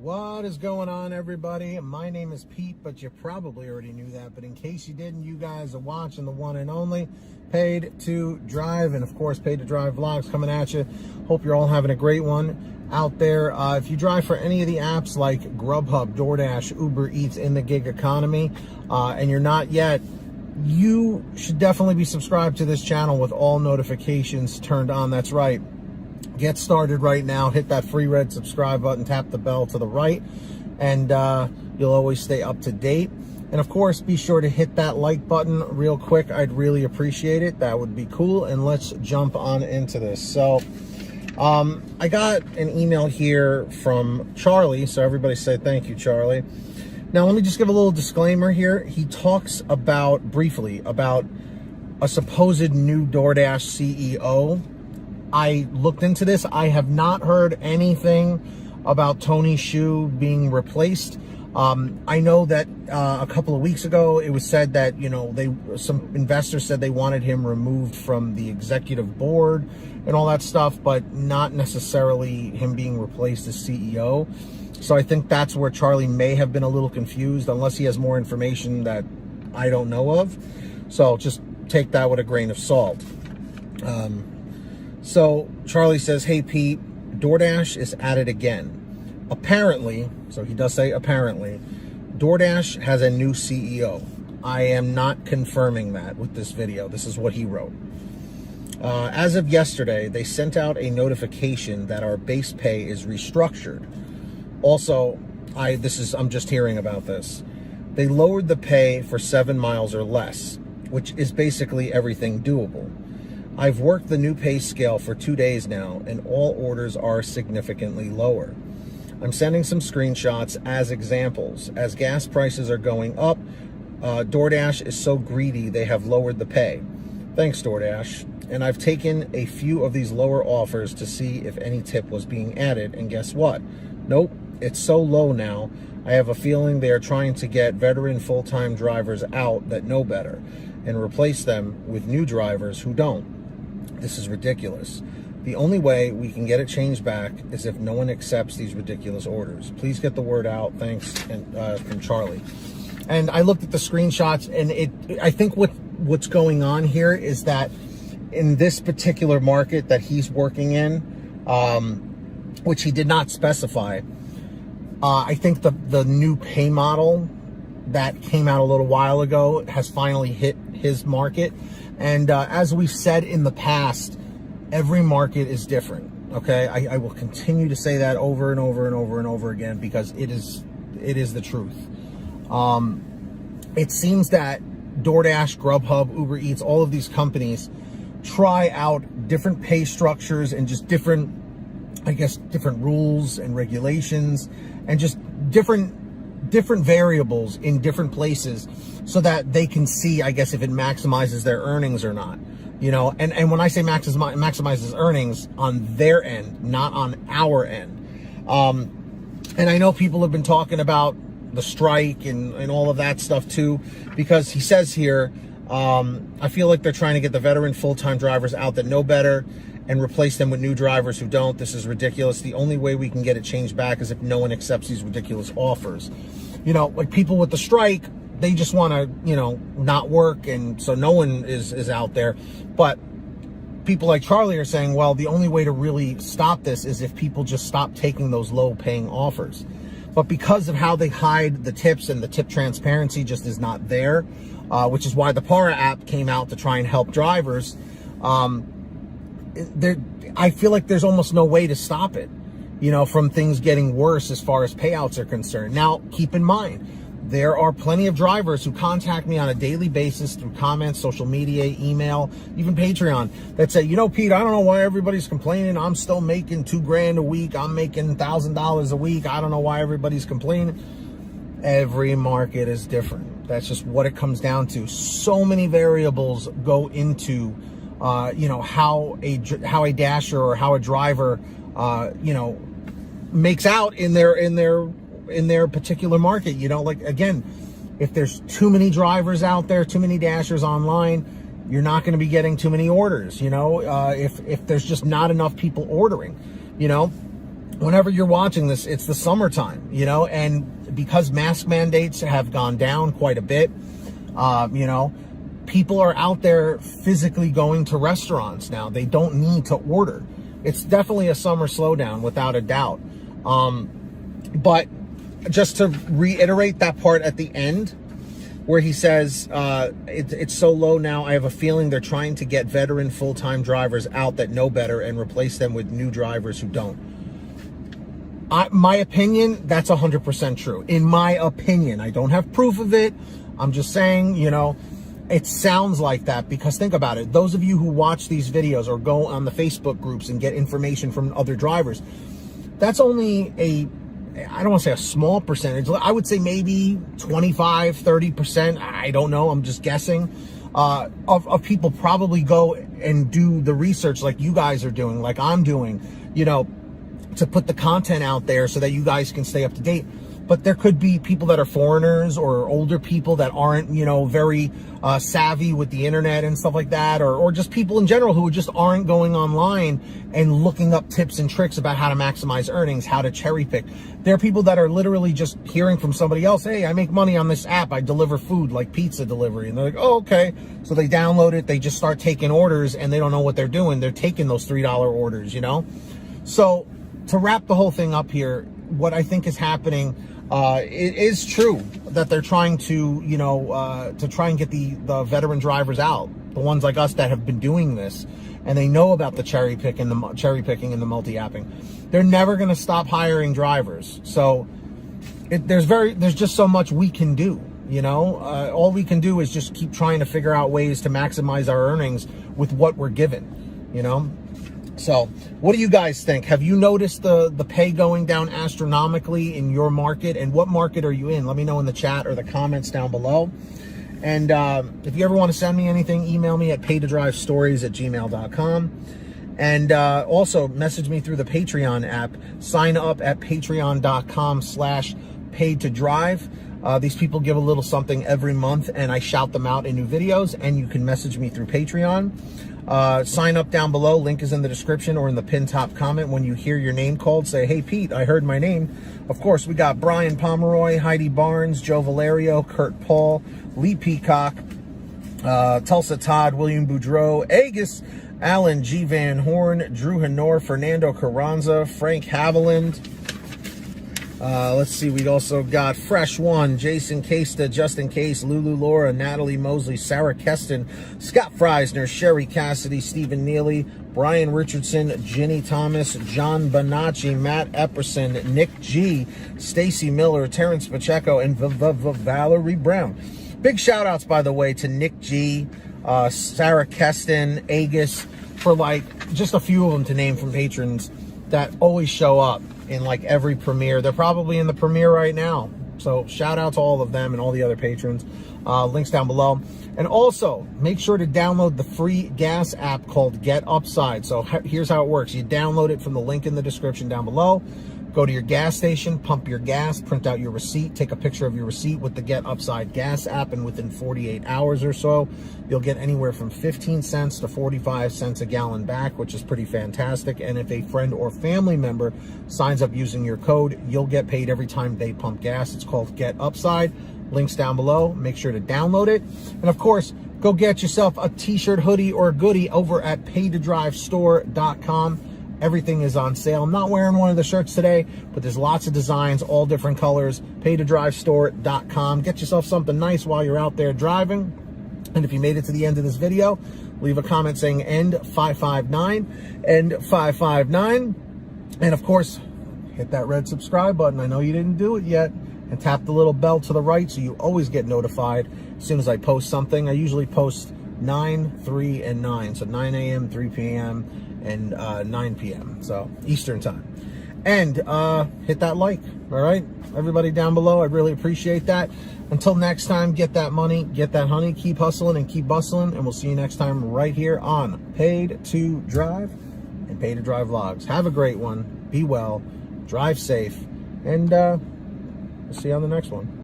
What is going on, everybody? My name is Pete, but you probably already knew that. But in case you didn't, you guys are watching the one and only Paid to Drive, and of course, Paid to Drive vlogs coming at you. Hope you're all having a great one out there. If you drive for any of the apps like GrubHub, DoorDash, Uber Eats in the gig economy, and you're not yet, you should definitely be subscribed to this channel with all notifications turned on. That's right. Get started right now. Hit that free red subscribe button, tap the bell to the right, and you'll always stay up to date. And of course, be sure to hit that like button real quick. I'd really appreciate it. That would be cool. And let's jump on into this. So I got an email here from Charlie. So everybody say thank you, Charlie. Now, let me just give a little disclaimer here. He talks briefly about a supposed new DoorDash CEO. I looked into this. I have not heard anything about Tony Xu being replaced. I know that a couple of weeks ago, it was said that, some investors said they wanted him removed from the executive board and all that stuff, but not necessarily him being replaced as CEO. So I think that's where Charlie may have been a little confused, unless he has more information that I don't know of. So just take that with a grain of salt. So Charlie says, hey, Pete, DoorDash is at it again. Apparently, so he does say apparently, DoorDash has a new CEO. I am not confirming that with this video. This is what he wrote. As of yesterday, they sent out a notification that our base pay is restructured. Also, I'm just hearing about this. They lowered the pay for 7 miles or less, which is basically everything doable. I've worked the new pay scale for 2 days now, and all orders are significantly lower. I'm sending some screenshots as examples. As gas prices are going up, DoorDash is so greedy they have lowered the pay. Thanks, DoorDash. And I've taken a few of these lower offers to see if any tip was being added, and guess what? Nope, it's so low now. I have a feeling they are trying to get veteran full-time drivers out that know better and replace them with new drivers who don't. This is ridiculous. The only way we can get it changed back is if no one accepts these ridiculous orders. Please get the word out. Thanks, and from Charlie. And I looked at the screenshots, and I think what's going on here is that in this particular market that he's working in, which he did not specify, I think the new pay model that came out a little while ago has finally hit his market. And as we've said in the past, every market is different. Okay, I will continue to say that over and over and over and over again, because it is the truth. It seems that DoorDash, GrubHub, Uber Eats, all of these companies try out different pay structures and just different rules and regulations and just different variables in different places, so that they can see, I guess, if it maximizes their earnings or not. And when I say maximizes earnings on their end, not on our end. And I know people have been talking about the strike and all of that stuff too, because he says here, I feel like they're trying to get the veteran full-time drivers out that know better and replace them with new drivers who don't. This is ridiculous. The only way we can get it changed back is if no one accepts these ridiculous offers. Like people with the strike, they just want to, not work, and so no one is out there. But people like Charlie are saying, well, the only way to really stop this is if people just stop taking those low-paying offers. But because of how they hide the tips, and the tip transparency just is not there, which is why the Para app came out to try and help drivers, I feel like there's almost no way to stop it, from things getting worse as far as payouts are concerned. Now, keep in mind, there are plenty of drivers who contact me on a daily basis through comments, social media, email, even Patreon, that say, Pete, I don't know why everybody's complaining. I'm still making $2,000 a week. I'm making $1,000 a week. I don't know why everybody's complaining. Every market is different. That's just what it comes down to. So many variables go into how a dasher or how a driver, makes out in their particular market. Like, again, if there's too many drivers out there, too many dashers online, you're not going to be getting too many orders. If there's just not enough people ordering, whenever you're watching this, it's the summertime, you know, and because mask mandates have gone down quite a bit, you know, people are out there physically going to restaurants now. They don't need to order. It's definitely a summer slowdown without a doubt. But just to reiterate that part at the end where he says, it's so low now, I have a feeling they're trying to get veteran full-time drivers out that know better and replace them with new drivers who don't. My opinion, that's 100% true. In my opinion, I don't have proof of it. I'm just saying, you know, it sounds like that, because think about it. Those of you who watch these videos or go on the Facebook groups and get information from other drivers, that's only I don't want to say a small percentage. I would say maybe 25, 30%. I don't know. I'm just guessing. Of people probably go and do the research like you guys are doing, like I'm doing, you know, to put the content out there so that you guys can stay up to date. But there could be people that are foreigners or older people that aren't, you know, very savvy with the internet and stuff like that, or just people in general who just aren't going online and looking up tips and tricks about how to maximize earnings, how to cherry pick. There are people that are literally just hearing from somebody else, hey, I make money on this app, I deliver food like pizza delivery, and they're like, oh, okay. So they download it, they just start taking orders, and they don't know what they're doing. They're taking those $3 orders, you know? So to wrap the whole thing up here, what I think is happening, it is true that they're trying to, you know, to try and get the veteran drivers out, the ones like us that have been doing this, and they know about the cherry picking and the multi-apping. They're never going to stop hiring drivers. So there's just so much we can do, you know. All we can do is just keep trying to figure out ways to maximize our earnings with what we're given, you know. So what do you guys think? Have you noticed the pay going down astronomically in your market? And what market are you in? Let me know in the chat or the comments down below. And if you ever want to send me anything, email me at paytodrivestories@gmail.com. And also message me through the Patreon app. Sign up at patreon.com/paidtodrive. These people give a little something every month, and I shout them out in new videos, and you can message me through Patreon. Sign up down below. Link is in the description or in the pinned top comment. When you hear your name called, say, hey, Pete, I heard my name. Of course, we got Brian Pomeroy, Heidi Barnes, Joe Valerio, Kurt Paul, Lee Peacock, Tulsa Todd, William Boudreau, Agus, Alan G. Van Horn, Drew Hanor, Fernando Carranza, Frank Haviland. Let's see, we also got Fresh One, Jason Casta, Justin Case, Lulu Laura, Natalie Mosley, Sarah Keston, Scott Freisner, Sherry Cassidy, Stephen Neely, Brian Richardson, Ginny Thomas, John Bonacci, Matt Epperson, Nick G, Stacy Miller, Terrence Pacheco, and Valerie Brown. Big shout outs, by the way, to Nick G, Sarah Keston, Agus, for like just a few of them to name from patrons that always show up in like every premiere. They're probably in the premiere right now. So shout out to all of them and all the other patrons. Links down below. And also make sure to download the free gas app called Get Upside. So here's how it works. You download it from the link in the description down below. Go to your gas station, pump your gas, print out your receipt, take a picture of your receipt with the Get Upside gas app, and within 48 hours or so, you'll get anywhere from 15 cents to 45 cents a gallon back, which is pretty fantastic. And if a friend or family member signs up using your code, you'll get paid every time they pump gas. It's called Get Upside. Links down below. Make sure to download it. And of course, go get yourself a t-shirt, hoodie, or a goodie over at paytodrivestore.com. Everything is on sale. I'm not wearing one of the shirts today, but there's lots of designs, all different colors. Paytodrivestore.com. Get yourself something nice while you're out there driving. And if you made it to the end of this video, leave a comment saying end 559, end 559. And of course, hit that red subscribe button. I know you didn't do it yet. And tap the little bell to the right so you always get notified as soon as I post something. I usually post 9, 3, and 9. So 9 a.m., 3 p.m., and 9 p.m. So Eastern time. And hit that like, all right? Everybody down below, I really appreciate that. Until next time, get that money, get that honey, keep hustling and keep bustling, and we'll see you next time right here on Paid to Drive and Paid to Drive Vlogs. Have a great one. Be well, drive safe, and we'll see you on the next one.